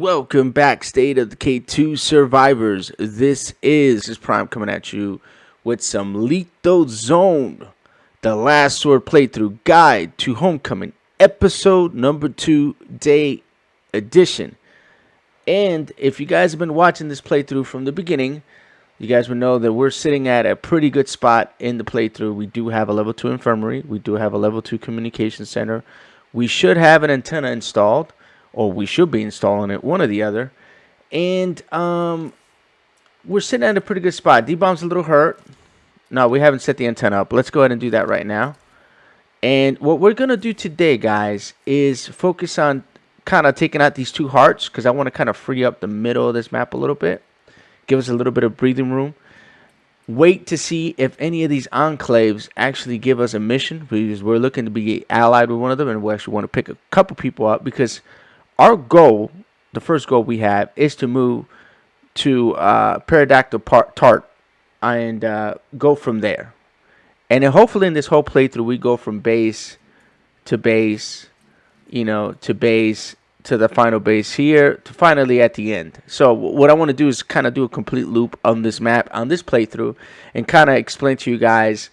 Welcome back, State of Decay 2 survivors. This is Prime coming at you with some Lethal Zone, the last sword playthrough guide to Homecoming, episode number 2, day edition. And if you guys have been watching this playthrough from the beginning, you guys would know that we're sitting at a pretty good spot in the playthrough. We do have a level 2 infirmary. We do have a level 2 communication center. We should have an antenna installed, or we should be installing it, one or the other. And we're sitting at a pretty good spot. D-Bomb's a little hurt. No, we haven't set the antenna up. Let's go ahead and do that right now. And what we're going to do today, guys, is focus on kind of taking out these two hearts, because I want to kind of free up the middle of this map a little bit. Give us a little bit of breathing room. Wait to see if any of these enclaves actually give us a mission, because we're looking to be allied with one of them, and we actually want to pick a couple people up, because our goal, the first goal we have, is to move to Pterodactyl Tart and go from there. And then hopefully in this whole playthrough, we go from base to base, to base to the final base here, to finally at the end. So what I want to do is kind of do a complete loop on this map, on this playthrough, and kind of explain to you guys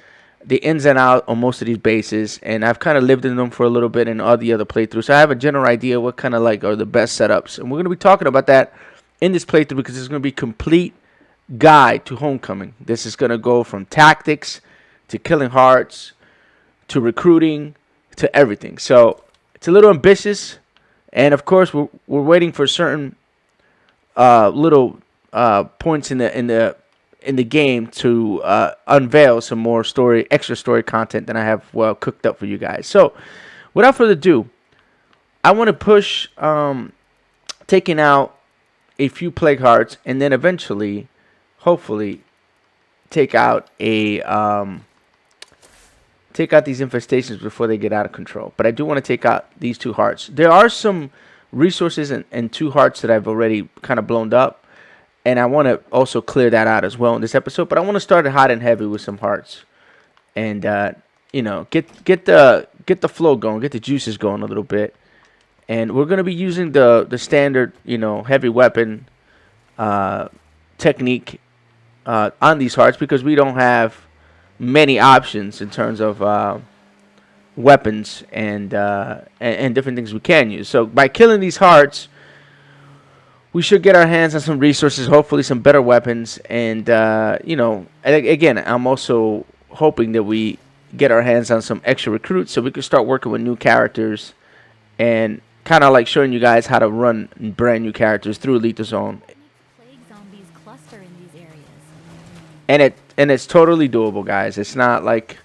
the ins and outs on most of these bases. And I've kind of lived in them for a little bit in all the other playthroughs, so I have a general idea what kind of like are the best setups. And we're going to be talking about that in this playthrough, because it's going to be a complete guide to Homecoming. This is going to go from tactics to killing hearts to recruiting to everything. So it's a little ambitious, and of course we're waiting for certain little points in the game to unveil some more extra story content than I have cooked up for you guys. So without further ado, I want to push taking out a few plague hearts, and then eventually, hopefully, take out these infestations before they get out of control. But I do want to take out these two hearts. There are some resources and two hearts that I've already kind of blown up, and I want to also clear that out as well in this episode. But I want to start it hot and heavy with some hearts, and get the flow going, get the juices going a little bit. And we're going to be using the standard, heavy weapon technique on these hearts, because we don't have many options in terms of weapons and different things we can use. So by killing these hearts, we should get our hands on some resources, hopefully some better weapons. And, again, I'm also hoping that we get our hands on some extra recruits so we can start working with new characters and kind of like showing you guys how to run brand new characters through Lethal Zone. And it's totally doable, guys. It's not like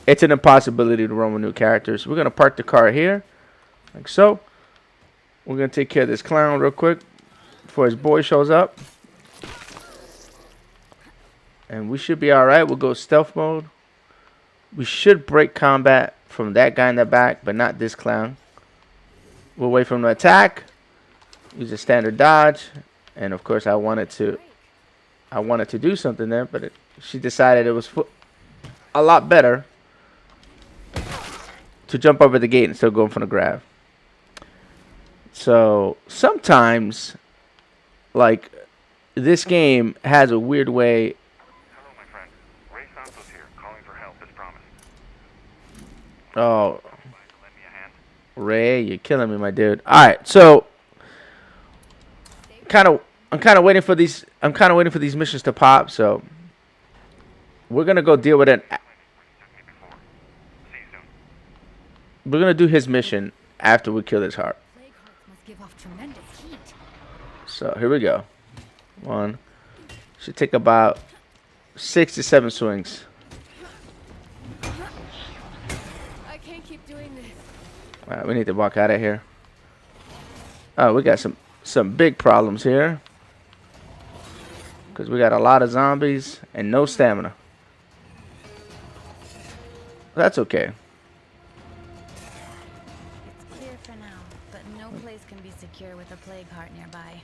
it's an impossibility to run with new characters. We're going to park the car here, like so. We're going to take care of this clown real quick before his boy shows up. And we should be alright. We'll go stealth mode. We should break combat from that guy in the back, but not this clown. We'll wait for him to attack. Use a standard dodge. And of course I wanted to do something there, but she decided it was a lot better to jump over the gate and still go for the grab. So sometimes, like, this game has a weird way. Hello, my friend. Ray Santos here, calling for help as promised. Oh, Lend me a hand. Ray, you're killing me, my dude. All right, so I'm kind of waiting for these. I'm kind of waiting for these missions to pop. So we're gonna go deal with it. We're gonna do his mission after we kill this heart. So here we go. One should take about 6 to 7 swings. I can't keep doing this. All right, we need to walk out of here. Oh, we got some big problems here, because we got a lot of zombies and no stamina. That's okay. It's clear for now, but no place can be secure with a plague heart nearby.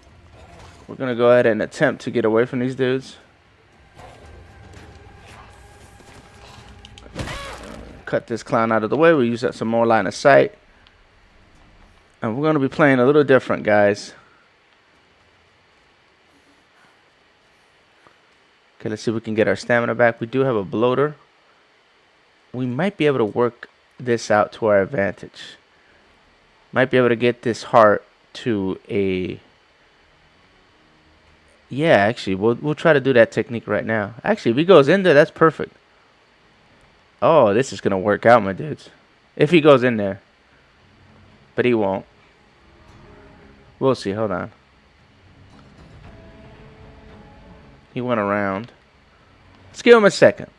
We're going to go ahead and attempt to get away from these dudes. Cut this clown out of the way. We'll use some more line of sight. And we're going to be playing a little different, guys. Okay, let's see if we can get our stamina back. We do have a bloater. We might be able to work this out to our advantage. Might be able to get this heart to a... Yeah, actually, we'll try to do that technique right now. Actually, if he goes in there, that's perfect. Oh, this is going to work out, my dudes. If he goes in there. But he won't. We'll see. Hold on. He went around. Let's give him a second.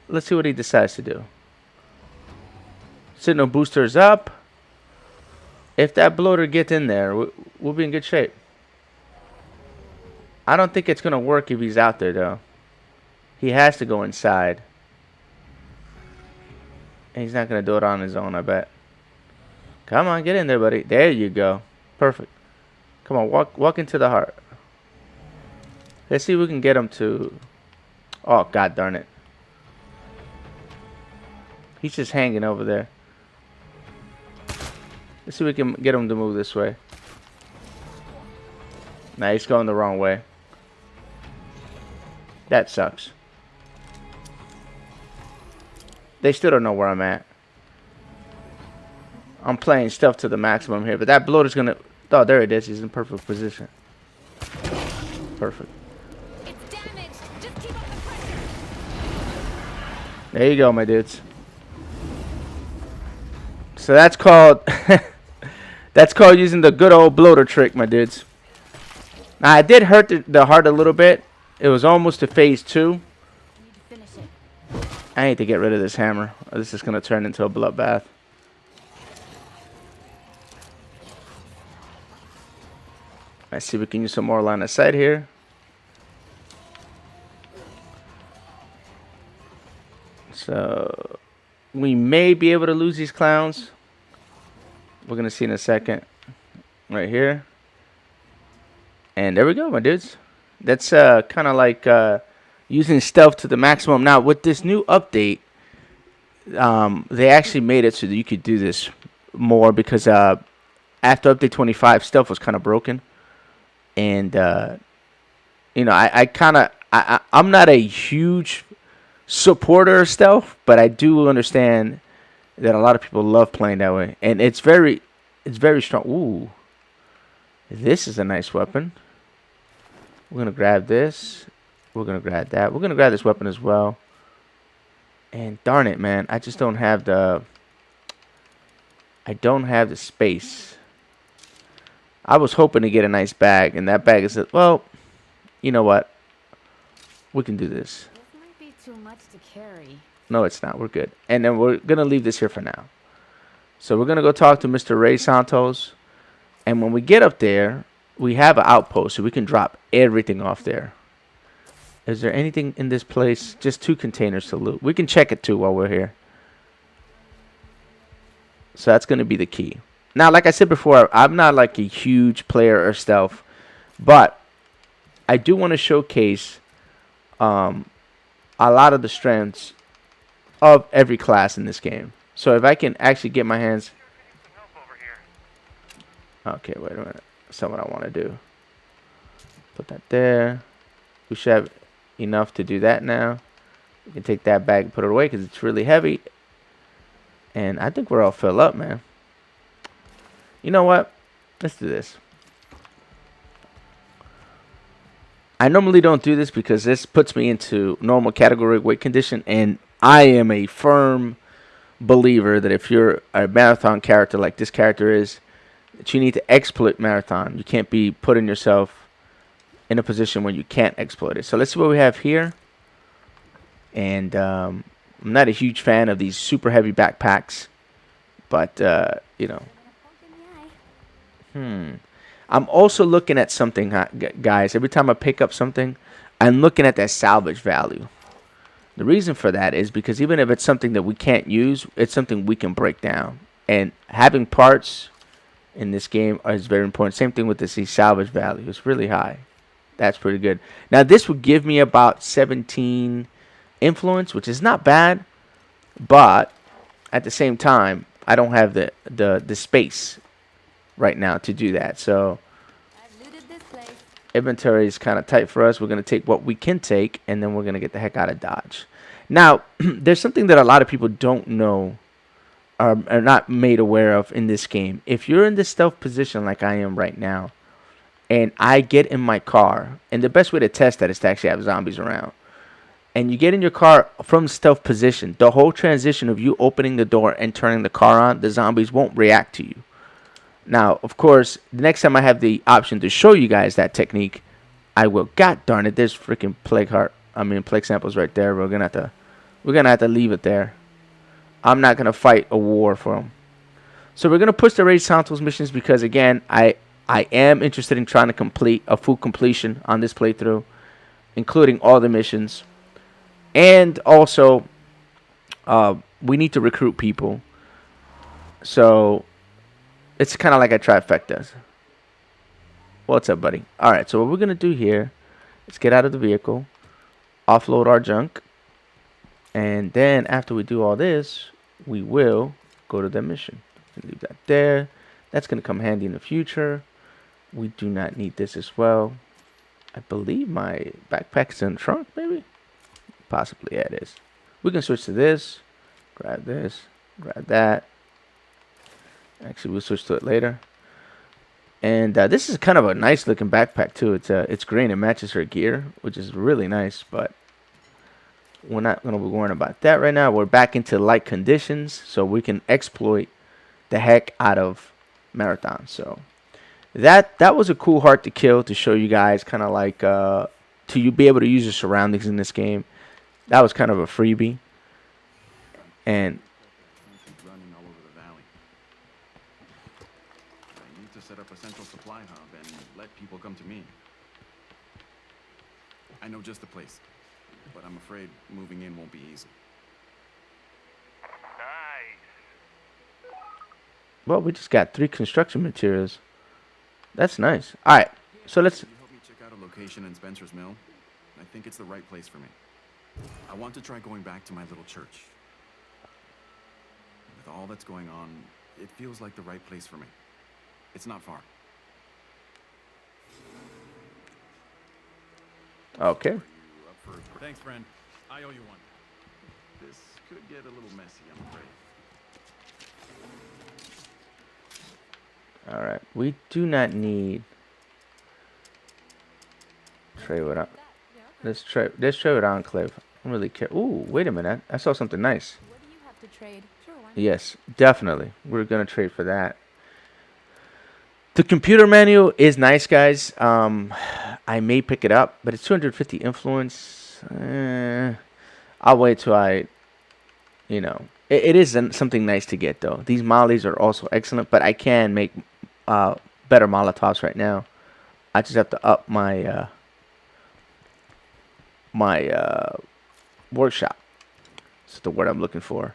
Let's see what he decides to do. Signal boosters up. If that bloater gets in there, we'll be in good shape. I don't think it's going to work if he's out there, though. He has to go inside. And he's not going to do it on his own, I bet. Come on, get in there, buddy. There you go. Perfect. Come on, walk into the heart. Let's see if we can get him to... Oh, god darn it. He's just hanging over there. Let's see if we can get him to move this way. Nah, he's going the wrong way. That sucks. They still don't know where I'm at. I'm playing stuff to the maximum here, but that bloater's gonna... Oh, there it is. He's in perfect position. Perfect. It's damaged. Just keep up the pressure. There you go, my dudes. So that's called... that's called using the good old bloater trick, my dudes. Now, I did hurt the heart a little bit. It was almost to phase 2. I need to finish it. I need to get rid of this hammer. Or this is going to turn into a bloodbath. Let's see if we can use some more line of sight here. So, we may be able to lose these clowns. We're going to see in a second. Right here. And there we go, my dudes. That's kind of like using stealth to the maximum. Now, with this new update, they actually made it so that you could do this more because after update 25, stealth was kind of broken. And, you know, I'm not a huge supporter of stealth, but I do understand that a lot of people love playing that way. And it's very strong. Ooh. This is a nice weapon. We're going to grab this. We're going to grab that. We're going to grab this weapon as well. And darn it, man. I just don't have the... I don't have the space. I was hoping to get a nice bag. And that bag is... Well, you know what? We can do this. This might be too much to carry. No, it's not. We're good. And then we're going to leave this here for now. So we're going to go talk to Mr. Ray Santos. And when we get up there, we have an outpost. So we can drop everything off there. Is there anything in this place? Just 2 containers to loot. We can check it too while we're here. So that's going to be the key. Now, like I said before, I'm not like a huge player of stealth. But I do want to showcase a lot of the strengths of every class in this game. So if I can actually get my hands... Okay, wait a minute. That's not what I want to do. Put that there. We should have enough to do that now. We can take that bag and put it away because it's really heavy. And I think we're all filled up, man. You know what? Let's do this. I normally don't do this because this puts me into normal category weight condition. And I am a firm believer that if you're a marathon character like this character is, that you need to exploit marathon. You can't be putting yourself in a position where you can't exploit it. So let's see what we have here. And I'm not a huge fan of these super heavy backpacks. But, you know. I'm also looking at something, guys. Every time I pick up something, I'm looking at that salvage value. The reason for that is because even if it's something that we can't use, it's something we can break down. And having parts in this game is very important. Same thing with the salvage value. It's really high. That's pretty good. Now, this would give me about 17 influence, which is not bad. But at the same time, I don't have the space right now to do that. So I've looted this place. Inventory is kind of tight for us. We're going to take what we can take, and then we're going to get the heck out of Dodge. Now, there's something that a lot of people don't know or are not made aware of in this game. If you're in the stealth position like I am right now, and I get in my car, and the best way to test that is to actually have zombies around, and you get in your car from stealth position, the whole transition of you opening the door and turning the car on, the zombies won't react to you. Now, of course, the next time I have the option to show you guys that technique, I will. God darn it, there's freaking plague samples right there. We're gonna have to leave it there. I'm not gonna fight a war for them. So we're gonna push the Raid Santos missions because again, I am interested in trying to complete a full completion on this playthrough, including all the missions, and also we need to recruit people. So it's kind of like a trifecta. What's up, buddy? All right, so what we're going to do here is get out of the vehicle, offload our junk, and then after we do all this, we will go to the mission. Leave that there. That's going to come handy in the future. We do not need this as well. I believe my backpack's in the trunk, maybe? Possibly, yeah, it is. We can switch to this, grab that. Actually, we'll switch to it later. And this is kind of a nice looking backpack too. It's green. It matches her gear, which is really nice. But we're not going to be worrying about that right now. We're back into light conditions, so we can exploit the heck out of Marathon. So that was a cool heart to kill to show you guys, kind of like to you be able to use your surroundings in this game. That was kind of a freebie. And running all over the valley. I need to set up a central supply hub and let people come to me. I know just the place, but I'm afraid moving in won't be easy. Nice. well, we just got 3 construction materials. That's nice. All right, so let's. Can you help me check out a location in Spencer's Mill? I think it's the right place for me. I want to try going back to my little church. With all that's going on, it feels like the right place for me. It's not far. Okay. Are you up for... Thanks, friend. I owe you one. This could get a little messy, I'm afraid. All right. We do not need trade with let's trade with Enclave. I don't really care. Ooh, wait a minute. I saw something nice. What do you have to trade? Sure, why not? Yes, definitely. We're gonna trade for that. The computer manual is nice, guys. I may pick it up, but it's 250 influence. I'll wait till it is something nice to get though. These mollies are also excellent, but I can make better Molotovs right now. I just have to up my workshop. That's the word I'm looking for.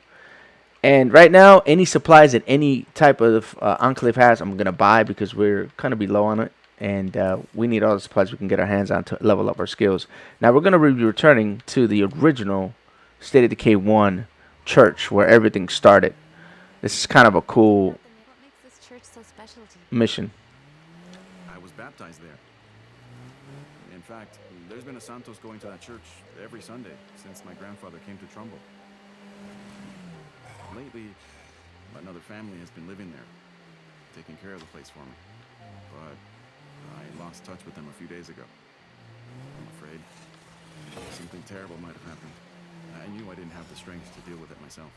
And right now, any supplies that any type of Enclave has, I'm going to buy because we're kind of be low on it. And we need all the supplies we can get our hands on to level up our skills. Now, we're going to be returning to the original State of Decay 1 church where everything started. This is kind of a cool What makes this church so special to you? mission. I was baptized there. In fact, there's been a Santos going to that church every Sunday since my grandfather came to Trumbull. Lately, another family has been living there, taking care of the place for me. But I lost touch with them a few days ago. I'm afraid something terrible might have happened. I knew I didn't have the strength to deal with it myself.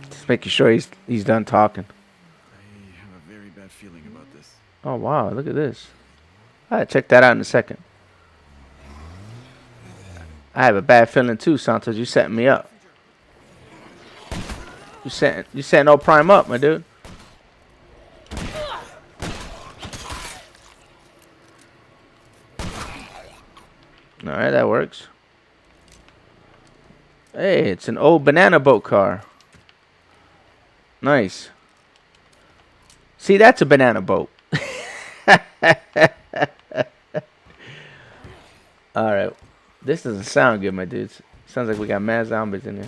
Just making sure he's done talking. I have a very bad feeling about this. Oh, wow. Look at this. All right, check that out in a second. I have a bad feeling too, Santos. You setting me up. You setting old Prime up, my dude. All right, that works. Hey, it's an old banana boat car. Nice. See, that's a banana boat. All right. This doesn't sound good, my dudes. Sounds like we got mad zombies in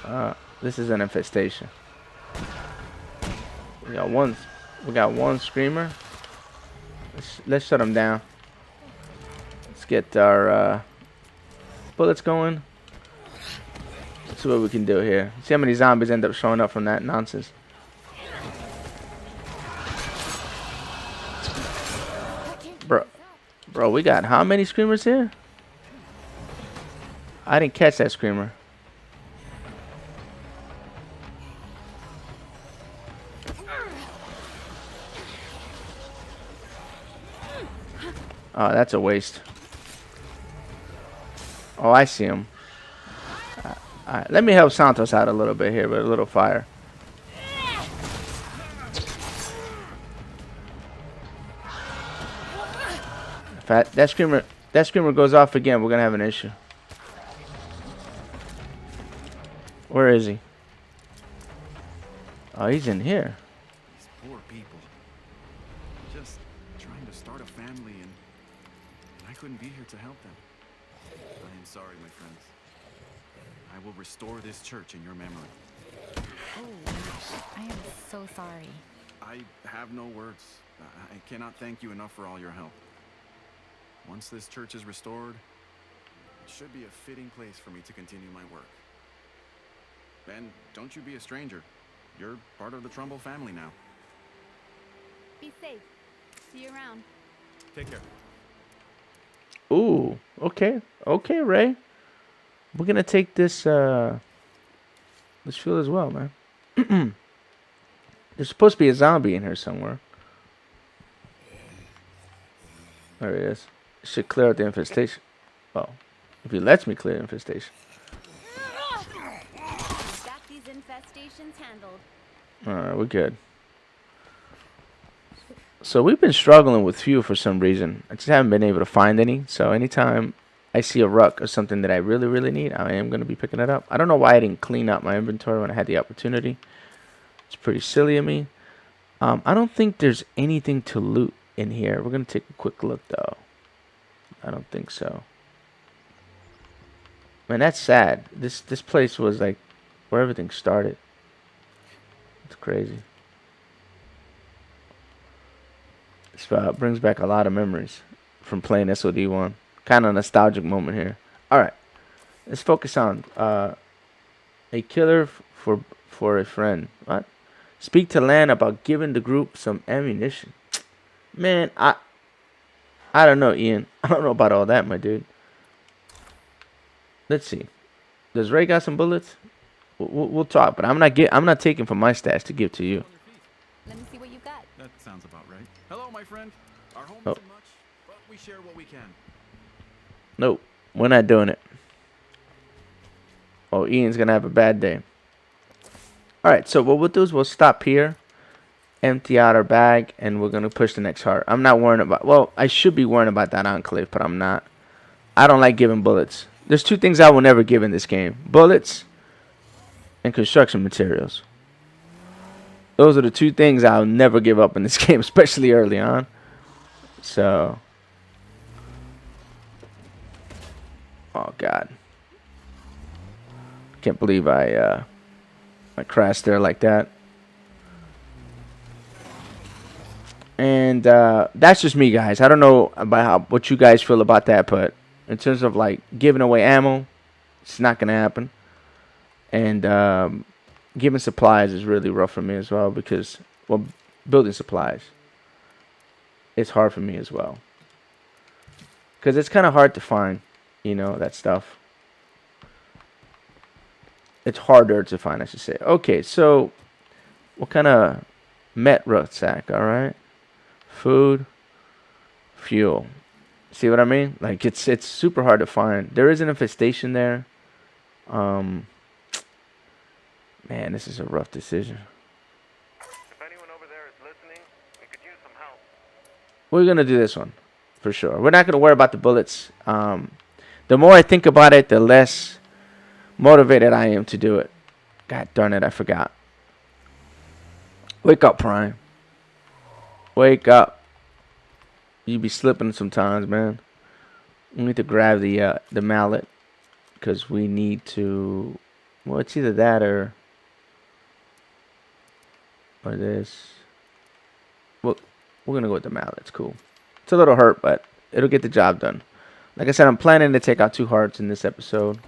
here. This is an infestation. We got one. We got one screamer. Let's shut him down. Let's get our bullets going. Let's see what we can do here. See how many zombies end up showing up from that nonsense. Bro, we got how many screamers here? I didn't catch that screamer. Oh, that's a waste. Oh, I see him. Alright, let me help Santos out a little bit here with a little fire. If that screamer goes off again, we're gonna have an issue. Where is he? Oh, he's in here. These poor people. Just trying to start a family and I couldn't be here to help them. I am sorry, my friends. I will restore this church in your memory. Oh, I am so sorry. I have no words. I cannot thank you enough for all your help. Once this church is restored, it should be a fitting place for me to continue my work. And don't you be a stranger. You're part of the Trumbull family now. Be safe. See you around. Take care. Ooh, okay. Okay, Ray. We're gonna take this this fuel as well, man. There's supposed to be a zombie in here somewhere. There he is. Should clear out the infestation. Oh, if he lets me clear the infestation. Got these infestations handled. Alright, we're good. So we've been struggling with fuel for some reason. I just haven't been able to find any. So anytime I see a ruck or something that I really, really need, I am going to be picking it up. I don't know why I didn't clean up my inventory when I had the opportunity. It's pretty silly of me. I don't think there's anything to loot in here. We're going to take a quick look, though. I don't think so. Man, that's sad. This place was like where everything started. It's crazy. This brings back a lot of memories from playing SOD1. Kind of nostalgic moment here. Alright. Let's focus on a killer for a friend. What? Speak to Lan about giving the group some ammunition. Man, I don't know, Ian. I don't know about all that, my dude. Let's see. Does Ray got some bullets? We'll talk, but I'm not taking from my stash to give to you. Let me see what you got. That sounds about right. Hello, my friend. Our home Oh. isn't much, but we share what we can. Nope, we're not doing it. Oh, Ian's gonna have a bad day. Alright, so what we'll do is we'll stop here, empty out our bag, and we're gonna push the next heart. I'm not worrying about, well, I should be worrying about that enclave, but I'm not. I don't like giving bullets. There's two things I will never give in this game. Bullets and construction materials. Those are the two things I'll never give up in this game, especially early on. So. Oh, God. Can't believe I crashed there like that. And that's just me, guys. I don't know about what you guys feel about that, but in terms of like giving away ammo, it's not gonna happen. And giving supplies is really rough for me as well because, well, building supplies, it's hard for me as well because it's kind of hard to find, you know, that stuff. It's harder to find, I should say. Okay, so what kind of met rucksack? All right, food, fuel. See what I mean? Like it's super hard to find. There is an infestation there. Man, this is a rough decision. If anyone over there is listening, we could use some help. We're gonna do this one for sure. We're not gonna worry about the bullets. The more I think about it, the less motivated I am to do it. God darn it, I forgot. Wake up, Prime. Wake up. You be slipping sometimes, man. We need to grab the mallet because we need to. Well, it's either that or this. We're going to go with the mallet. It's cool. It's a little hurt, but it'll get the job done. Like I said, I'm planning to take out 2 hearts in this episode.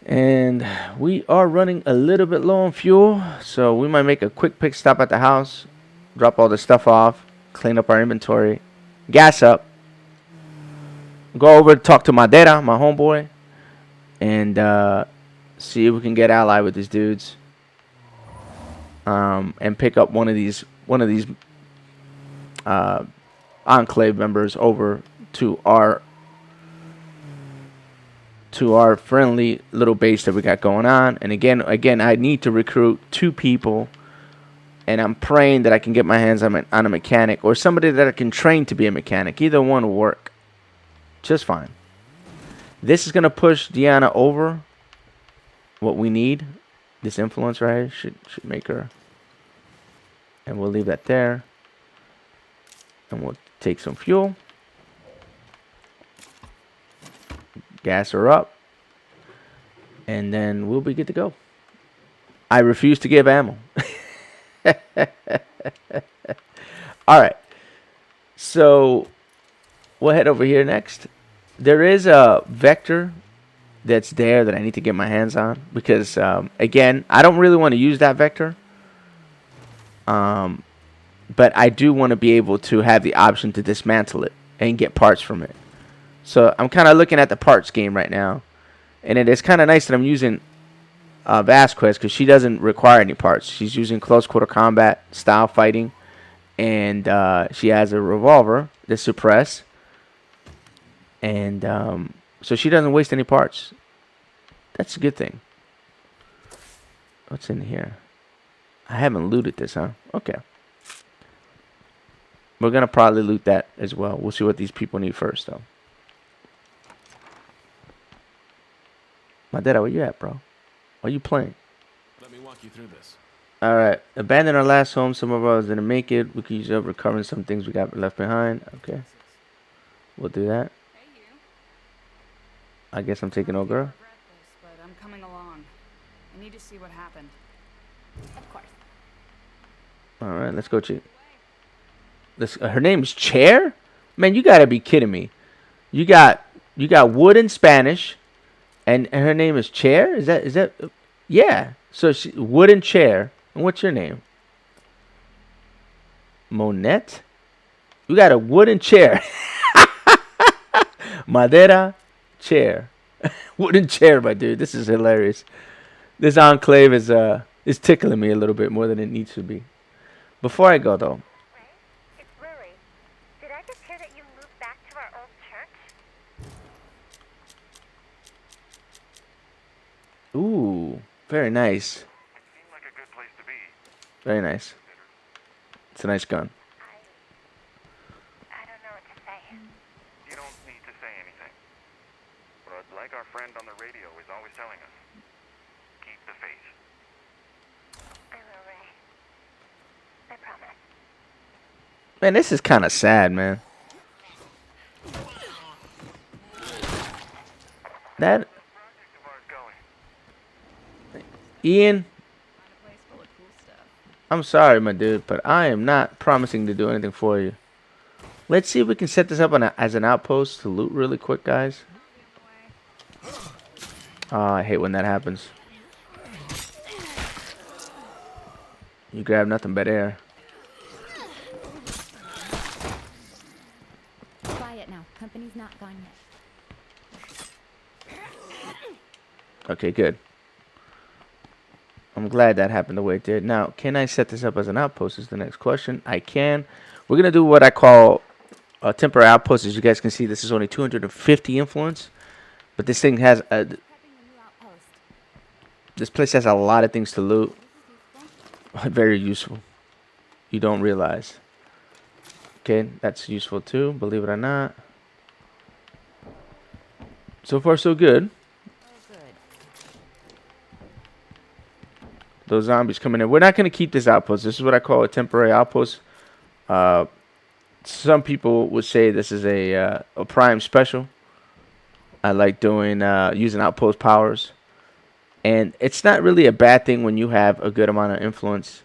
And we are running a little bit low on fuel, so we might make a quick pit stop at the house, drop all the stuff off, clean up our inventory, gas up, go over to talk to Madera, my homeboy, and see if we can get allied with these dudes, and pick up one of these Enclave members over to our friendly little base that we got going on. And again, I need to recruit 2 people, and I'm praying that I can get my hands on a mechanic or somebody that I can train to be a mechanic. Either one will work just fine. This is going to push Deanna over what we need. This influence right here should make her. And we'll leave that there. And we'll take some fuel. Gas her up. And then we'll be good to go. I refuse to give ammo. Alright. So we'll head over here next. There is a vector that's there that I need to get my hands on. Because, again, I don't really want to use that vector. But I do want to be able to have the option to dismantle it and get parts from it. So I'm kind of looking at the parts game right now. And it is kind of nice that I'm using Vasquez because she doesn't require any parts. She's using close quarter combat style fighting. And she has a revolver to suppress. And so she doesn't waste any parts. That's a good thing. What's in here? I haven't looted this, huh? Okay. We're going to probably loot that as well. We'll see what these people need first, though. Madera, where you at, bro? Are you playing? Let me walk you through this. Alright. Abandon our last home. Some of us didn't make it. We could use up recovering some things we got left behind. Okay. We'll do that. Hey, you. I guess I'm taking over. Regret this, but I'm coming along. I need to see what happened. Of course. Alright, let's go check. Her name's Chair? Man, you gotta be kidding me. You got wood in Spanish, and her name is Chair? Is that yeah. So she wooden chair. And what's your name? Monette? You got a wooden chair. Madera chair. Wooden chair, my dude. This is hilarious. This enclave is tickling me a little bit more than it needs to be. Before I go though. It's Lily. Did I just hear that you moved back to our old church? Ooh, very nice. It seemed like a good place to be. Very nice. It's a nice gun. I don't know what to say. You don't need to say anything. But like our friend on the radio is always telling us, keep the faith. I will, Ray. I promise. Man, this is kind of sad, man. That Project of ours going. Ian, Find a place full of cool stuff. I'm sorry, my dude, but I am not promising to do anything for you. Let's see if we can set this up as an outpost to loot really quick, guys. Oh, I hate when that happens. You grab nothing but air. Quiet now. Company's not gone yet. Okay, good. I'm glad that happened the way it did. Now, can I set this up as an outpost is the next question. I can. We're going to do what I call a temporary outpost. As you guys can see, this is only 250 influence. But this thing has Prepping a new outpost. this place has a lot of things to loot. Very useful. You don't realize. Okay, that's useful too, believe it or not. So far, so good. Oh, good. Those zombies coming in. We're not going to keep this outpost. This is what I call a temporary outpost. Some people would say this is a prime special. I like doing using outpost powers. And it's not really a bad thing when you have a good amount of influence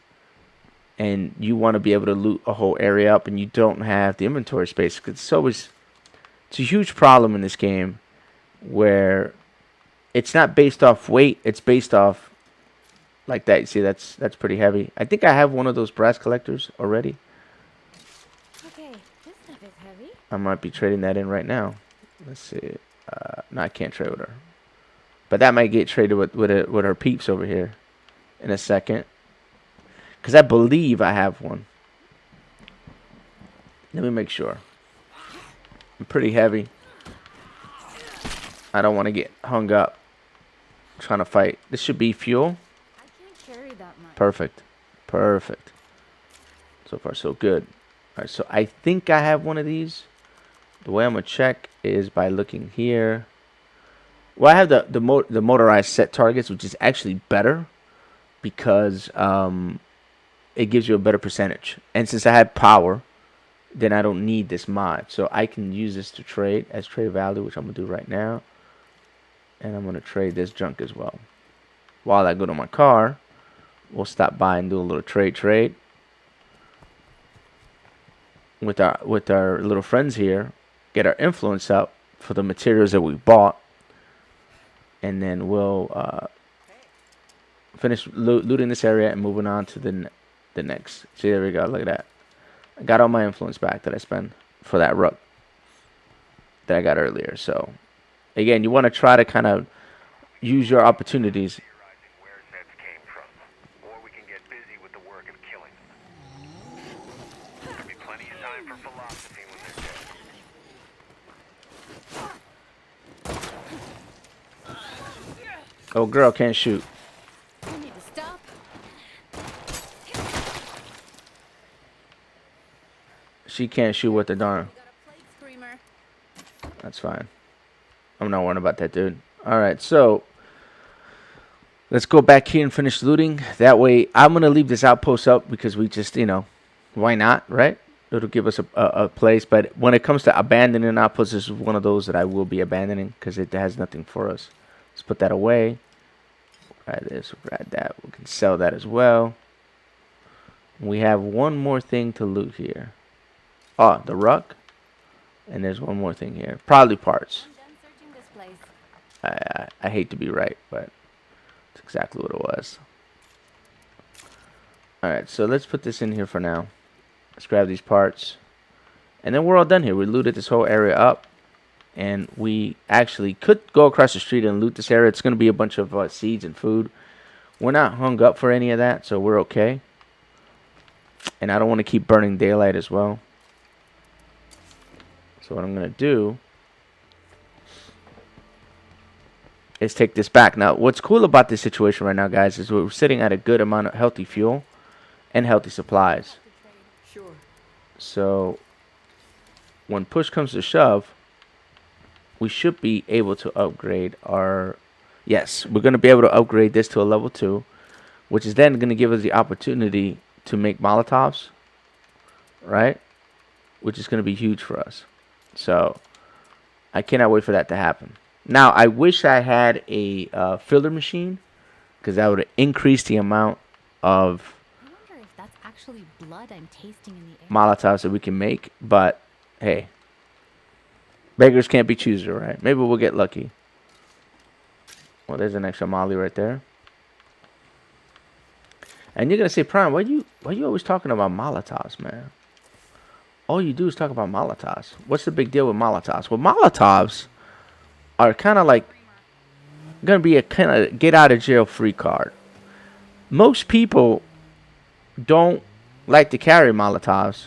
and you want to be able to loot a whole area up, and you don't have the inventory space. 'Cause it's a huge problem in this game where it's not based off weight, it's based off like that. You see, that's pretty heavy. I think I have one of those brass collectors already. Okay, this stuff is heavy. I might be trading that in right now. Let's see. No, I can't trade with her. But that might get traded with her peeps over here in a second. Because I believe I have one. Let me make sure. I'm pretty heavy. I don't want to get hung up trying to fight. This should be fuel. I can't carry that much. Perfect. Perfect. So far, so good. All right, so I think I have one of these. The way I'm going to check is by looking here. Well, I have the motorized set targets, which is actually better because it gives you a better percentage. And since I have power, then I don't need this mod. So I can use this to trade as trade value, which I'm going to do right now. And I'm going to trade this junk as well. While I go to my car, we'll stop by and do a little trade with our little friends here. Get our influence up for the materials that we bought. And then we'll finish looting this area and moving on to the next. See, there we go. Look at that. I got all my influence back that I spent for that ruck that I got earlier. So, again, you want to try to kind of use your opportunities. Theorizing where Zeds came from, or we can get busy with the work of killing them. There'll be plenty of time for philosophy when they're dead. Oh, girl can't shoot. You need to stop. She can't shoot with the darn. Got a plague screamer. That's fine. I'm not worrying about that, dude. Alright, so let's go back here and finish looting. That way, I'm going to leave this outpost up because we just, why not, right? It'll give us a place. But when it comes to abandoning outposts, this is one of those that I will be abandoning because it has nothing for us. Let's put that away. Grab this, we'll grab that. We can sell that as well. We have one more thing to loot here. Oh, the ruck. And there's one more thing here. Probably parts. I'm done searching this place. I hate to be right, but it's exactly what it was. Alright, so let's put this in here for now. Let's grab these parts. And then we're all done here. We looted this whole area up. And we actually could go across the street and loot this area. It's going to be a bunch of seeds and food. We're not hung up for any of that, so we're okay. And I don't want to keep burning daylight as well. So what I'm going to do is take this back. Now, what's cool about this situation right now, guys, is we're sitting at a good amount of healthy fuel and healthy supplies. Sure. So when push comes to shove, we should be able to upgrade our... Yes, we're going to be able to upgrade this to a level 2, which is then going to give us the opportunity to make Molotovs, right? Which is going to be huge for us. So I cannot wait for that to happen. Now, I wish I had a filler machine, because that would increase the amount of I wonder if that's actually blood I'm tasting in the air. Molotovs that we can make. But, hey, beggars can't be choosers, right? Maybe we'll get lucky. Well, there's an extra molly right there. And you're going to say, Prime, why you always talking about Molotovs, man? All you do is talk about Molotovs. What's the big deal with Molotovs? Well, Molotovs are kind of like going to be a kind of get out of jail free card. Most people don't like to carry Molotovs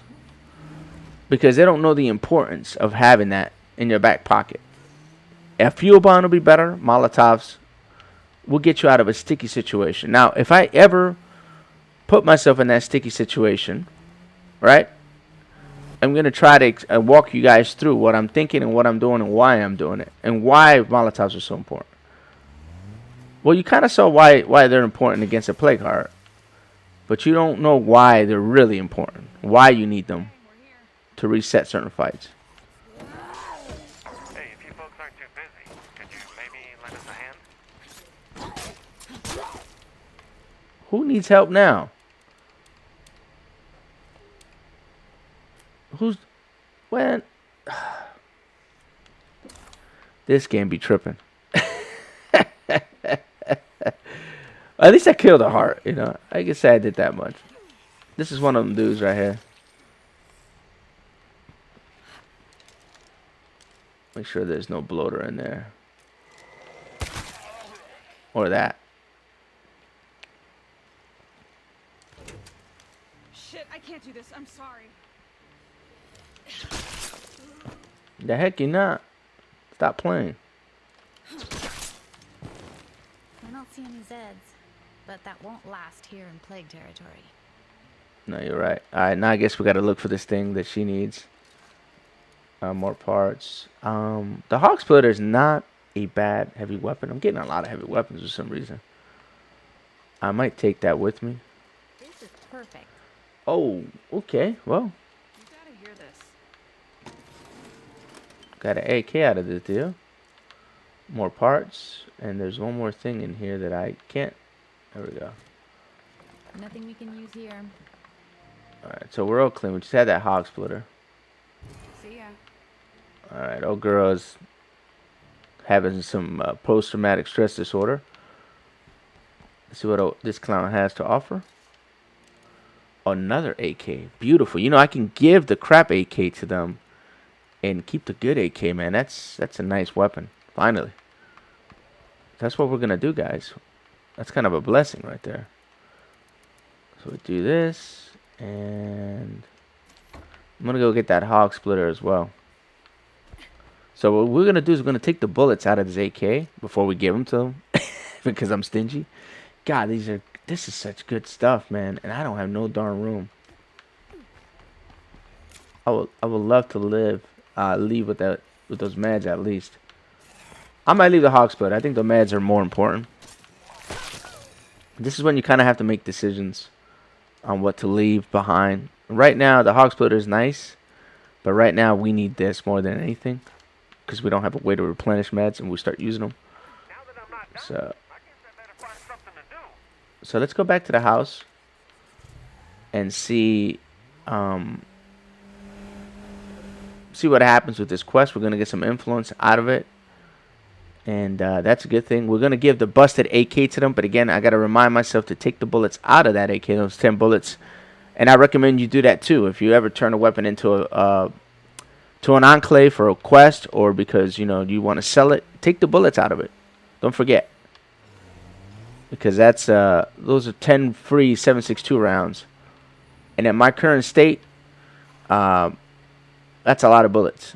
because they don't know the importance of having that in your back pocket. A fuel bomb will be better. Molotovs will get you out of a sticky situation. Now, if I ever put myself in that sticky situation, right? I'm going to try to walk you guys through what I'm thinking and what I'm doing and why I'm doing it. And why Molotovs are so important. Well, you kind of saw why they're important against a plague heart. But you don't know why they're really important. Why you need them to reset certain fights. Hey, if you folks aren't too busy, could you maybe lend us a hand? Who needs help now? Who's when? This game be tripping. At least I killed a heart, you know. I can say I did that much. This is one of them dudes right here. Make sure there's no bloater in there. Or that. Shit, I can't do this. I'm sorry. The heck you not. Stop playing. I don't see any Zeds, but that won't last here in Plague territory. No, you're right. Alright, now I guess we gotta look for this thing that she needs. More parts. The Hawk Splitter is not a bad heavy weapon. I'm getting a lot of heavy weapons for some reason. I might take that with me. This is perfect. Oh, okay. Well, You gotta hear this. got an AK out of this deal. More parts. And there's one more thing in here that I can't. There we go. Nothing we can use here. Alright, so we're all clean. We just had that Hawk Splitter. See ya. Alright, old girl is having some post-traumatic stress disorder. Let's see what this clown has to offer. Another AK. Beautiful. You know, I can give the crap AK to them and keep the good AK, man. That's a nice weapon. Finally. That's what we're going to do, guys. That's kind of a blessing right there. So we do this. And I'm going to go get that Hog Splitter as well. So what we're going to do is we're going to take the bullets out of this AK before we give them to them. Because I'm stingy. God, this is such good stuff, man. And I don't have no darn room. I would love to leave with those meds at least. I might leave the Hog Splitter. I think the meds are more important. This is when you kind of have to make decisions on what to leave behind. Right now, the Hog Splitter is nice. But right now, we need this more than anything. Because we don't have a way to replenish meds and we start using them. Now that I'm not done, So, I guess I better find something to do. so let's go back to the house. And see what happens with this quest. We're going to get some influence out of it. And that's a good thing. We're going to give the busted AK to them. But again, I got to remind myself to take the bullets out of that AK. Those 10 bullets. And I recommend you do that too. If you ever turn a weapon into to an enclave for a quest. Or because, you know, you want to sell it. Take the bullets out of it. Don't forget. Because that's those are 10 free 7.62 rounds. And at my current state, that's a lot of bullets.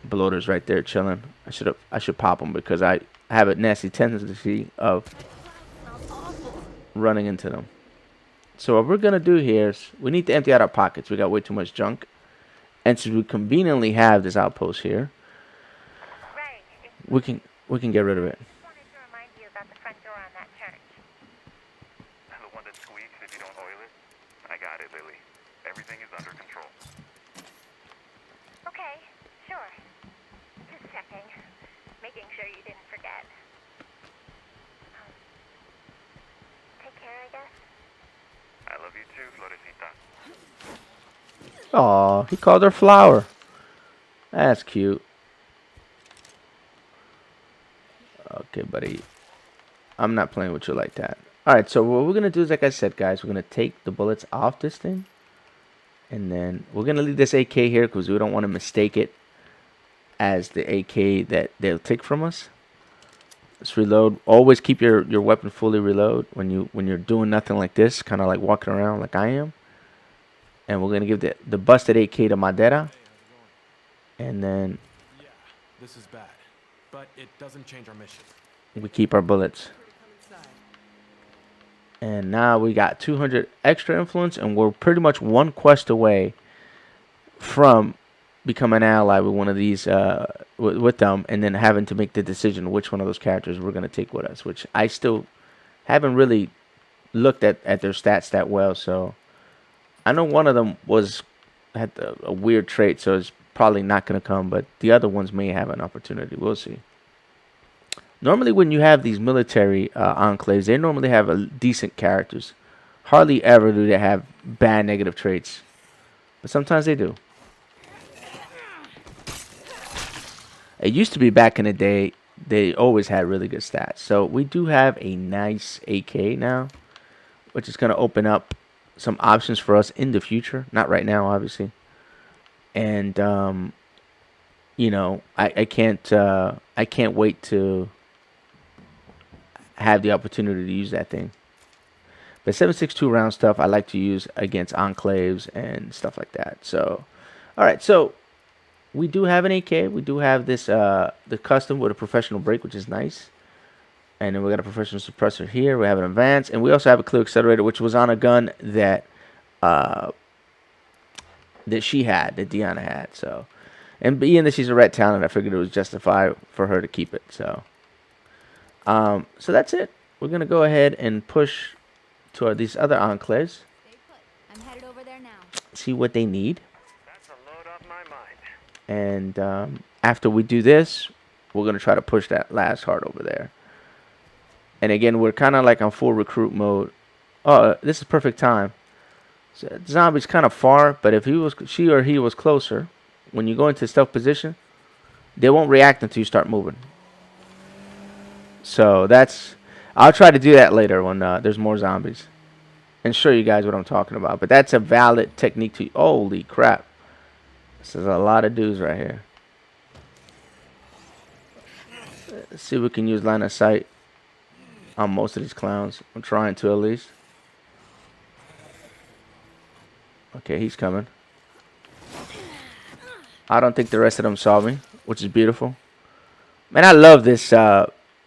Bloaters right there chilling. I should pop them because I have a nasty tendency of running into them. So what we're gonna do here is we need to empty out our pockets. We got way too much junk, and since we conveniently have this outpost here, Ray, we can get rid of it. I wanted to remind you about the front door on that church. The one that squeaks if you don't oil it? I got it, Lily. Everything is under control. Okay, sure. Just checking. Making sure you didn't forget. Take care, I guess. I love you too, Florecita. Aw, he called her Flower. That's cute. Okay, buddy. I'm not playing with you like that. Alright, so what we're going to do is, like I said, guys, we're going to take the bullets off this thing. And then we're going to leave this AK here because we don't want to mistake it as the AK that they'll take from us. Let's reload. Always keep your weapon fully reload when you're doing nothing like this, kind of like walking around like I am. And we're going to give the busted AK to Madera. And then Yeah, this is bad, but it doesn't change our mission. we keep our bullets. And now we got 200 extra influence, and we're pretty much one quest away from becoming an ally with one of these, with them, and then having to make the decision which one of those characters we're going to take with us, which I still haven't really looked at their stats that well. So I know one of them had a weird trait, so it's probably not going to come, but the other ones may have an opportunity. We'll see. Normally, when you have these military enclaves, they normally have decent characters. Hardly ever do they have bad negative traits. But sometimes they do. It used to be back in the day, they always had really good stats. So we do have a nice AK now, which is going to open up some options for us in the future. Not right now, obviously. And you know, I can't wait to have the opportunity to use that thing. But 7.62 round stuff I like to use against enclaves and stuff like that. So, all right. So we do have an AK. We do have this the custom with a professional break, which is nice. And then we got a professional suppressor here. We have an advance, and we also have a clear accelerator, which was on a gun that uh, that she had, that Deanna had. So, and being that she's a red talent, I figured it was justified for her to keep it. So, so that's it. We're gonna go ahead and push toward these other enclaves, Stay put. I'm headed over there now. see what they need, That's a load off my mind. and after we do this, we're gonna try to push that last heart over there. And again, we're kind of like on full recruit mode. Oh, this is perfect time. So, zombie's kind of far, but if she or he was closer, when you go into stealth position, they won't react until you start moving. So I'll try to do that later when there's more zombies, and show you guys what I'm talking about. But that's a valid technique to. Holy crap! This is a lot of dudes right here. Let's see if we can use line of sight on most of these clowns. I'm trying to at least. Okay, he's coming. I don't think the rest of them saw me, which is beautiful. Man, I love this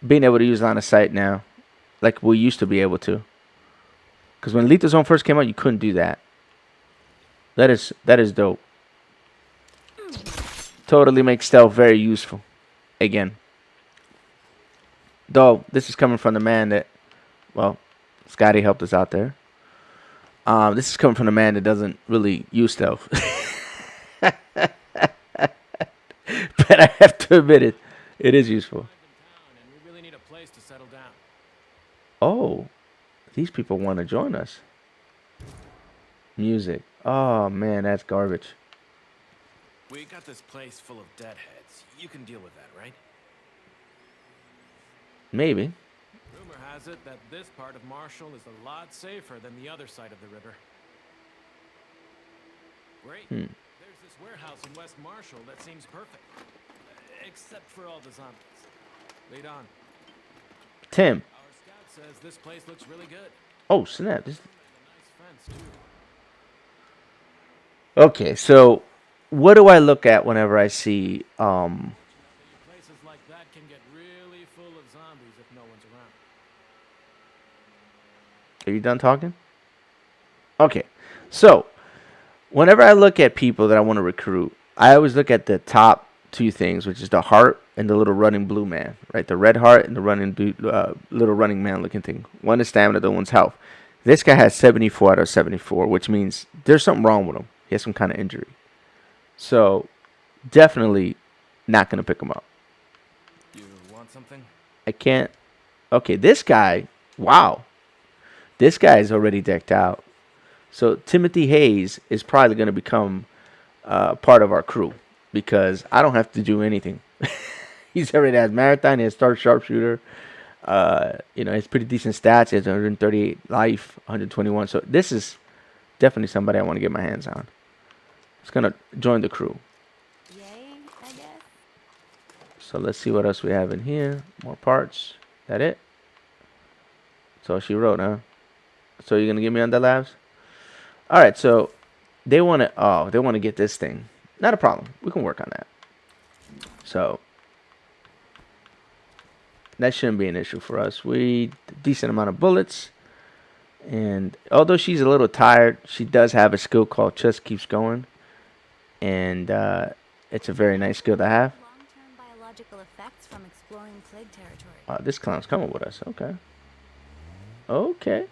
being able to use line of sight now, like we used to be able to. Because when Lethal Zone first came out, you couldn't do that. That is dope. Totally makes stealth very useful. Again. Though, this is coming from the man that, well, Scotty helped us out there. This is coming from the man that doesn't really use stealth. But I have to admit it is useful. And we really need a place to settle down. Oh, these people want to join us. Music. Oh, man, that's garbage. We got this place full of deadheads. You can deal with that, right? Maybe. Rumor has it that this part of Marshall is a lot safer than the other side of the river. Great. There's this warehouse in West Marshall that seems perfect. Except for all the zombies. Lead on. Tim. Our scout says this place looks really good. Oh, snap. This. A nice fence, too. Okay, so what do I look at whenever I see Places like that can get really full of zombies if no one's around. Are you done talking? Okay. So, whenever I look at people that I want to recruit, I always look at the top two things, which is the heart and the little running blue man, right? The red heart and the little running man looking thing. One is stamina, the one's health. This guy has 74 out of 74, which means there's something wrong with him. He has some kind of injury. So, definitely not going to pick him up. You want something? I can't. Okay, this guy, wow. This guy is already decked out. So, Timothy Hayes is probably going to become part of our crew because I don't have to do anything. He's already has marathon, he has star sharpshooter. You know, he's pretty decent stats. He has 138 life, 121. So, this is definitely somebody I want to get my hands on. He's going to join the crew. Yay, I guess. So let's see what else we have in here. More parts. That it? That's all she wrote, huh? So you're gonna give me on the labs? All right. So they want to. Oh, they want to get this thing. Not a problem. We can work on that. So that shouldn't be an issue for us. We decent amount of bullets. And although she's a little tired, she does have a skill called Just Keeps Going. And it's a very nice skill to have. Long-term biological effects from exploring plague territory. This clown's coming with us. Okay. Okay.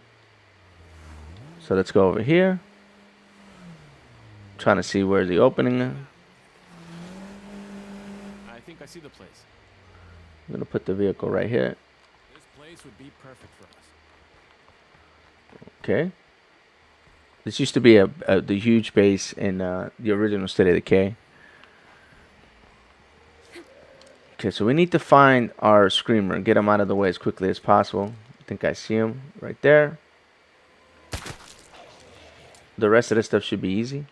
So let's go over here. Trying to see where's the opening. I'm I think I see the place. going to put the vehicle right here. This place would be perfect for us. Okay. This used to be the huge base in the original State of Decay. Okay, so we need to find our screamer and get him out of the way as quickly as possible. I think I see him right there. The rest of this stuff should be easy.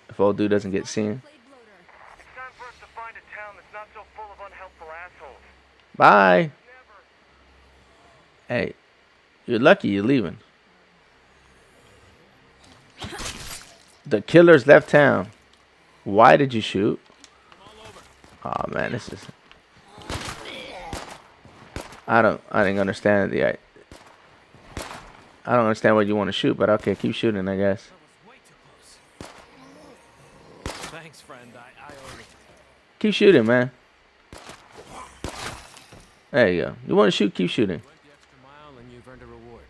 If old dude doesn't get seen. It's time for us to find a town that's not so full of unhelpful assholes. Bye. Never. Hey, you're lucky you're leaving. The killers left town. Why did you shoot? Oh man, this is. I didn't understand the. I don't understand what you want to shoot, but okay, keep shooting, I guess. That was way too close. Thanks, friend. I owe you. Keep shooting, man. There you go. You want to shoot? Keep shooting. You went the extra mile and you've earned a reward.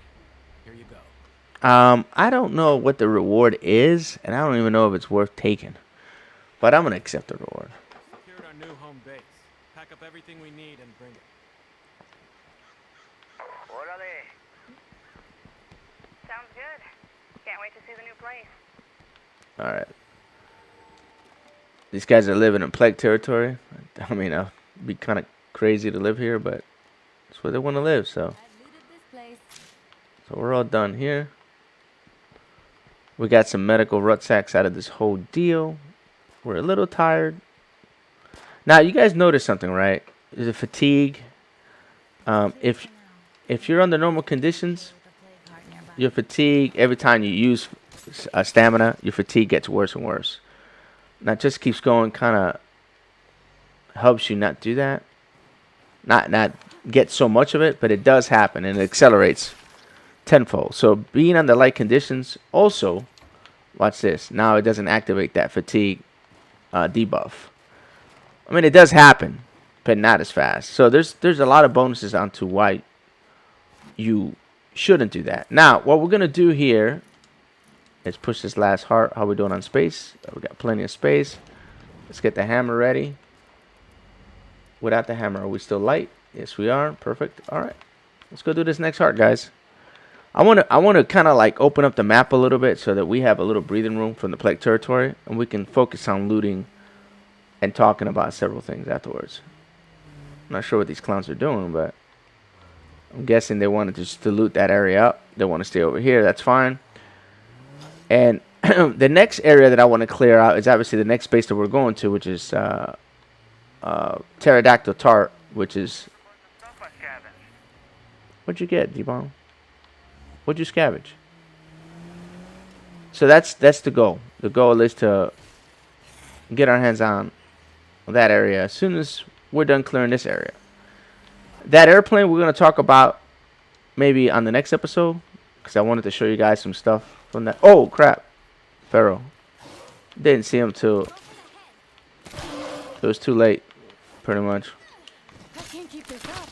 Here you go. I don't know what the reward is, and I don't even know if it's worth taking. But I'm gonna accept the reward. Secured our new home base. Pack up everything we need and bring it. Órale. Sounds good. Can't wait to see the new place. All right. These guys are living in plague territory. I mean, it'd be kind of crazy to live here, but it's where they want to live. So I've looted this place. we're all done here. We got some medical rucksacks out of this whole deal. We're a little tired. Now, you guys notice something, right? There's a fatigue. If you're under normal conditions, With a plague heart nearby. your fatigue, every time you use stamina, your fatigue gets worse and worse. Now, it just keeps going, kind of helps you not do that. Not get so much of it, but it does happen, and it accelerates tenfold. So being under light conditions also, watch this. Now it doesn't activate that fatigue debuff. I mean, it does happen, but not as fast. So there's a lot of bonuses onto why you shouldn't do that. Now, what we're gonna do here is push this last heart. How we doing on space? We got plenty of space. Let's get the hammer ready. Without the hammer, are we still light? Yes, we are. Perfect. All right, let's go do this next heart, guys. I want to kind of like open up the map a little bit so that we have a little breathing room from the plague territory, and we can focus on looting and talking about several things afterwards. I'm not sure what these clowns are doing, but I'm guessing they wanted to loot that area up. They want to stay over here. That's fine. And the next area that I want to clear out is obviously the next base that we're going to, which is Pterodactyl Tart, which is... Stuff I scavenged. What'd you get, D-Bomb? What'd you scavenge? So that's the goal. The goal is to get our hands on that area as soon as we're done clearing this area. That airplane we're going to talk about maybe on the next episode, because I wanted to show you guys some stuff from that. Oh, crap. Pharaoh. Didn't see him till it was too late, pretty much. I can't keep this up.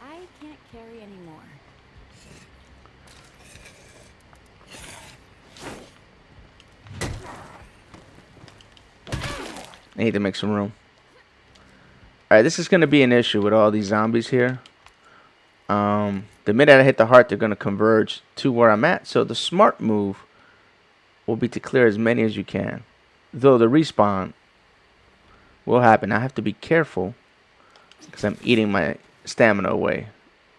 I can't carry anymore. I need to make some room. Alright, this is going to be an issue with all these zombies here. The minute I hit the heart, they're going to converge to where I'm at. So the smart move will be to clear as many as you can. Though the respawn will happen. I have to be careful because I'm eating my stamina away.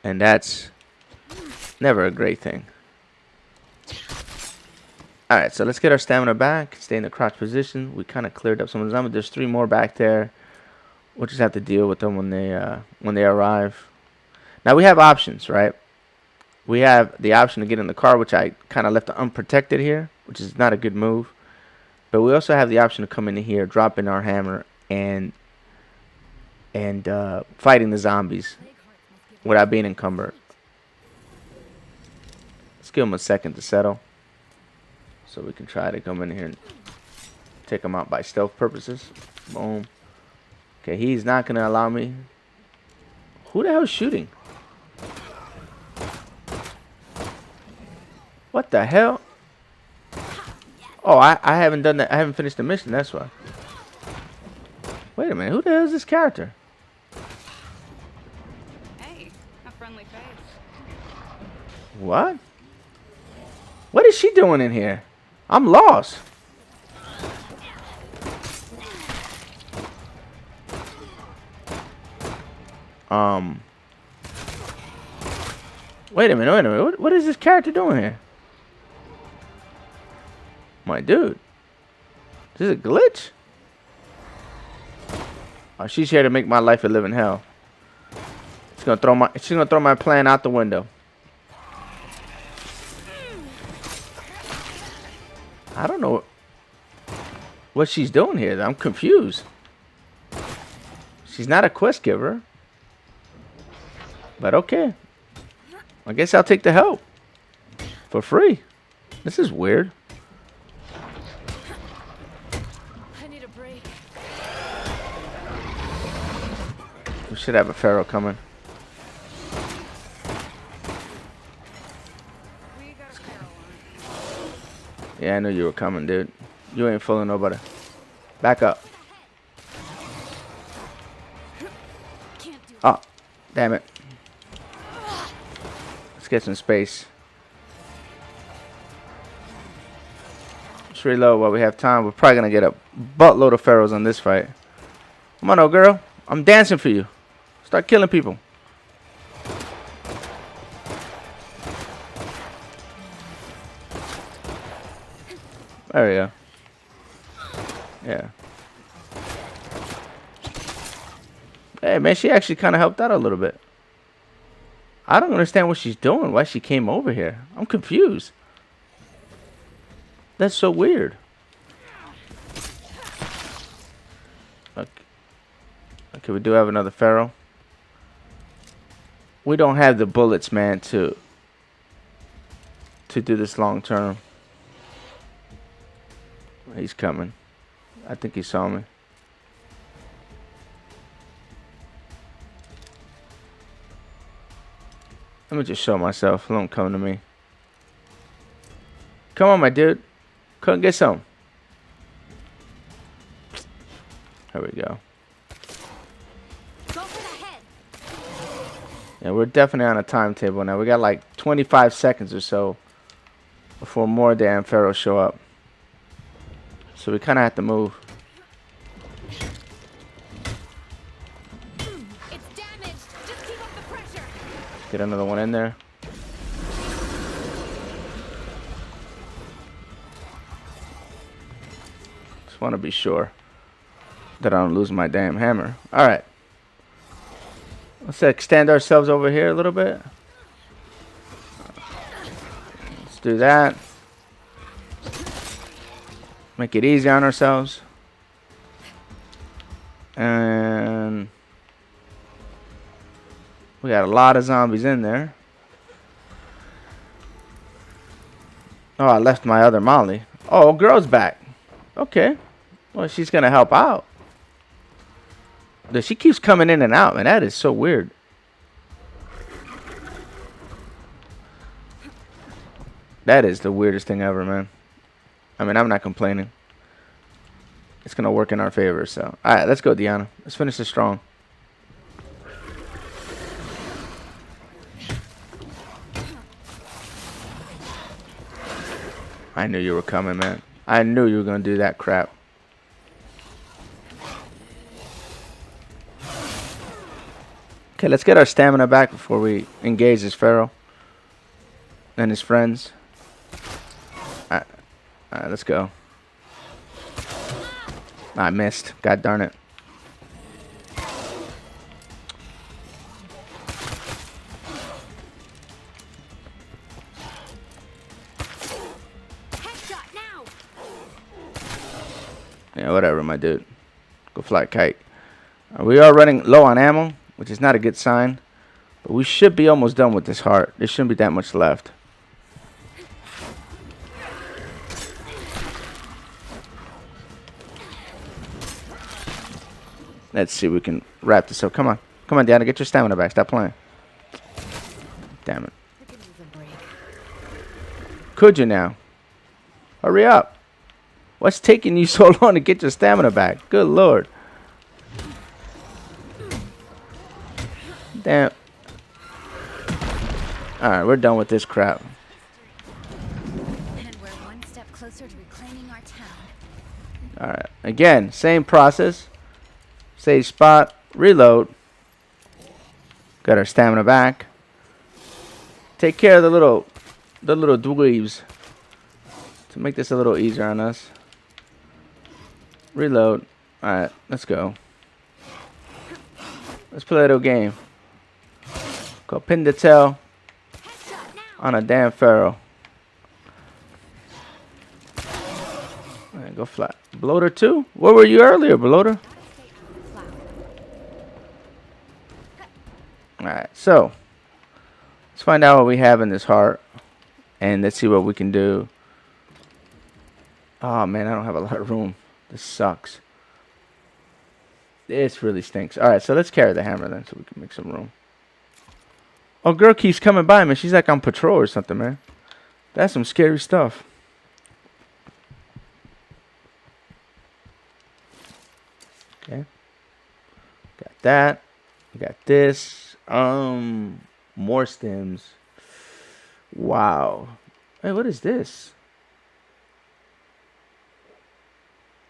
And that's never a great thing. Alright, so let's get our stamina back. Stay in the crouch position. We kind of cleared up some of the zombies. There's 3 more back there. We'll just have to deal with them when they arrive. Now we have options, right? We have the option to get in the car, which I kind of left unprotected here, which is not a good move. But we also have the option to come in here, drop in our hammer, and fighting the zombies without being encumbered. Let's give them a second to settle, so we can try to come in here and take them out by stealth purposes. Boom. Okay, he's not going to allow me. Who the hell is shooting? What the hell? Oh, I haven't done that. I haven't finished the mission. That's why. Wait a minute. Who the hell is this character? Hey, a friendly face. What? What is she doing in here? I'm lost. Wait a minute, wait a minute. What is this character doing here? My dude. Is this a glitch? Oh, she's here to make my life a living hell. She's gonna throw my plan out the window. I don't know what she's doing here. I'm confused. She's not a quest giver. But okay. I guess I'll take the help. For free. This is weird. I need a break. We should have a pharaoh coming. We got a Pharaoh on. Yeah, I knew you were coming, dude. You ain't fooling nobody. Back up. Can't do Oh, damn it. Let's get some space. Let's reload while we have time. We're probably gonna get a buttload of pharaohs on this fight. Come on, old girl. I'm dancing for you. Start killing people. There we go. Yeah. Hey, man, she actually kind of helped out a little bit. I don't understand what she's doing. Why she came over here. I'm confused. That's so weird. Okay, we do have another pharaoh. We don't have the bullets, man, to do this long term. He's coming. I think he saw me. Let me just show myself. Don't come to me. Come on, my dude. Come get some. There we go. Go for the head. Yeah, we're definitely on a timetable now. We got like 25 seconds or so before more damn pharaohs show up. So we kind of have to move. It's damaged. Just keep up the pressure. Get another one in there. Just want to be sure that I don't lose my damn hammer. All right. Let's extend ourselves over here a little bit. Let's do that. Make it easy on ourselves. And we got a lot of zombies in there. Oh, I left my other Molly. Oh, girl's back. Okay. Well, she's going to help out. But she keeps coming in and out, man. That is so weird. That is the weirdest thing ever, man. I mean, I'm not complaining. It's going to work in our favor, so. All right, let's go, Deanna. Let's finish this strong. I knew you were coming, man. I knew you were going to do that crap. Okay, let's get our stamina back before we engage this pharaoh and his friends. Alright, let's go. I missed. God darn it. Headshot now. Yeah, whatever, my dude. Go fly a kite. We are running low on ammo, which is not a good sign. But we should be almost done with this heart. There shouldn't be that much left. Let's see if we can wrap this up. Come on. Come on, Deanna. Get your stamina back. Stop playing. Damn it. I could use a break. Could you now? Hurry up. What's taking you so long to get your stamina back? Good lord. Damn. Alright, we're done with this crap. And we're one step closer to reclaiming our town. Alright. Again, same process. Save spot. Reload. Got our stamina back. Take care of the little dweebs to make this a little easier on us. Reload. Alright, let's go. Let's play a little game. Go pin the tail on a damn pharaoh. Alright, go flat. Bloater 2? Where were you earlier, Bloater? Alright, so let's find out what we have in this heart. And let's see what we can do. Oh man, I don't have a lot of room. This sucks. This really stinks. Alright, so let's carry the hammer then so we can make some room. Oh, girl keeps coming by, man. She's like on patrol or something, man. That's some scary stuff. Okay. Got that. We got this. More stems. Wow. Hey, what is this?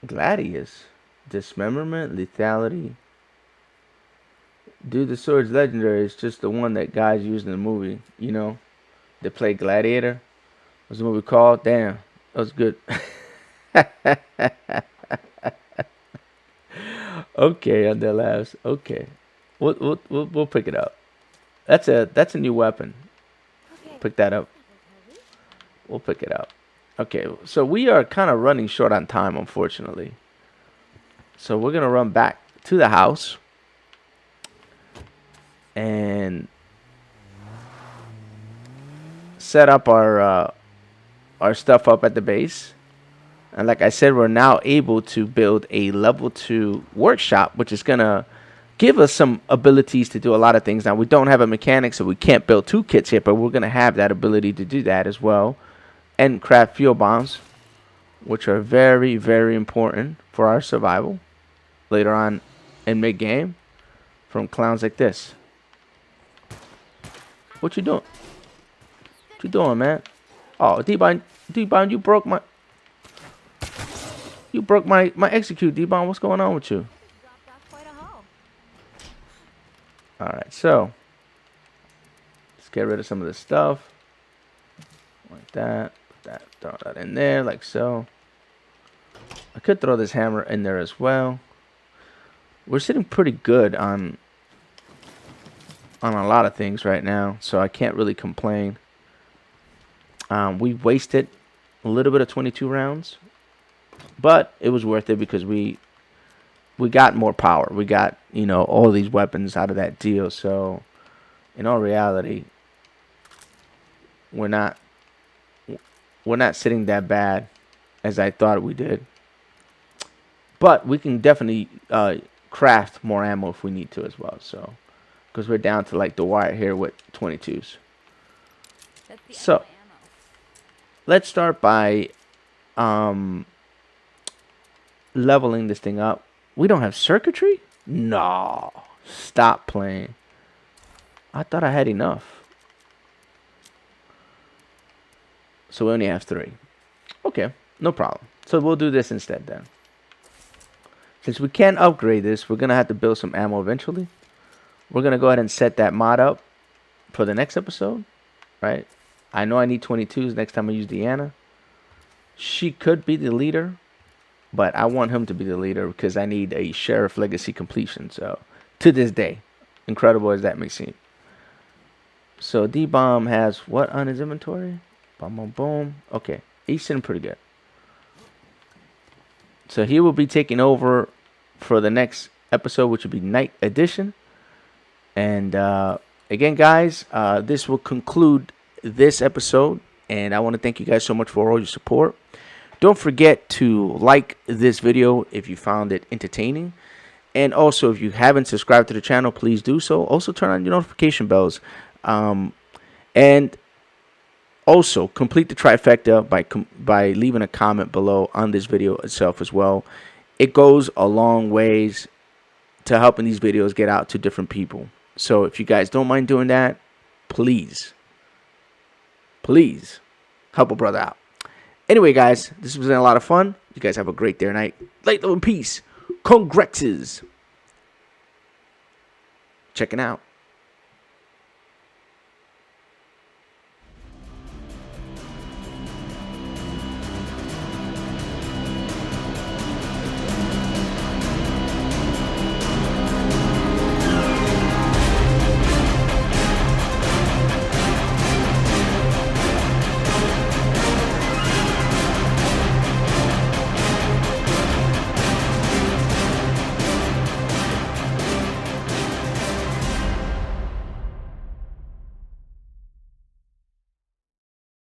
Gladius. Dismemberment, lethality. Dude, the sword's legendary. It's just the one that guys used in the movie. You know, they played Gladiator. What's the movie called? Damn, that was good. Okay, on their laughs. Okay, we'll pick it up. That's a new weapon. Pick that up. We'll pick it up. Okay, so we are kind of running short on time, unfortunately. So we're gonna run back to the house and set up our stuff up at the base. And like I said, we're now able to build a level 2 workshop, which is gonna give us some abilities to do a lot of things. Now we don't have a mechanic, so we can't build 2 kits here, but we're gonna have that ability to do that as well, and craft fuel bombs, which are very, very important for our survival later on in mid-game from clowns like this. What you doing? What you doing, man? Oh, D-Bond, you broke my execute, D-Bond. What's going on with you? Alright, so let's get rid of some of this stuff. Like that. Throw that in there like so. I could throw this hammer in there as well. We're sitting pretty good on a lot of things right now, so I can't really complain. We wasted a little bit of 22 rounds, but it was worth it because we got more power. We got, you know, all these weapons out of that deal. So in all reality, we're not sitting that bad as I thought we did. But we can definitely craft more ammo if we need to as well. So, because we're down to like the wire here with 22s. So, let's start by leveling this thing up. We don't have circuitry? No. Stop playing. I thought I had enough. So we only have 3. Okay, no problem. So we'll do this instead then. Since we can't upgrade this, we're going to have to build some ammo eventually. We're going to go ahead and set that mod up for the next episode, right? I know I need 22s next time I use Deanna. She could be the leader, but I want him to be the leader because I need a Sheriff Legacy completion. So, to this day, incredible as that may seem. So, D-Bomb has what on his inventory? Boom, boom, boom. Okay, he's sitting pretty good. So he will be taking over for the next episode, which will be Night Edition. And again, guys, this will conclude this episode. And I want to thank you guys so much for all your support. Don't forget to like this video if you found it entertaining. And also, if you haven't subscribed to the channel, please do so. Also, turn on your notification bells. And also, complete the trifecta by leaving a comment below on this video itself as well. It goes a long ways to helping these videos get out to different people. So if you guys don't mind doing that, please help a brother out. Anyway, guys, this was a lot of fun. You guys have a great day or night. Light, love, and peace. Congrexes. Checking out.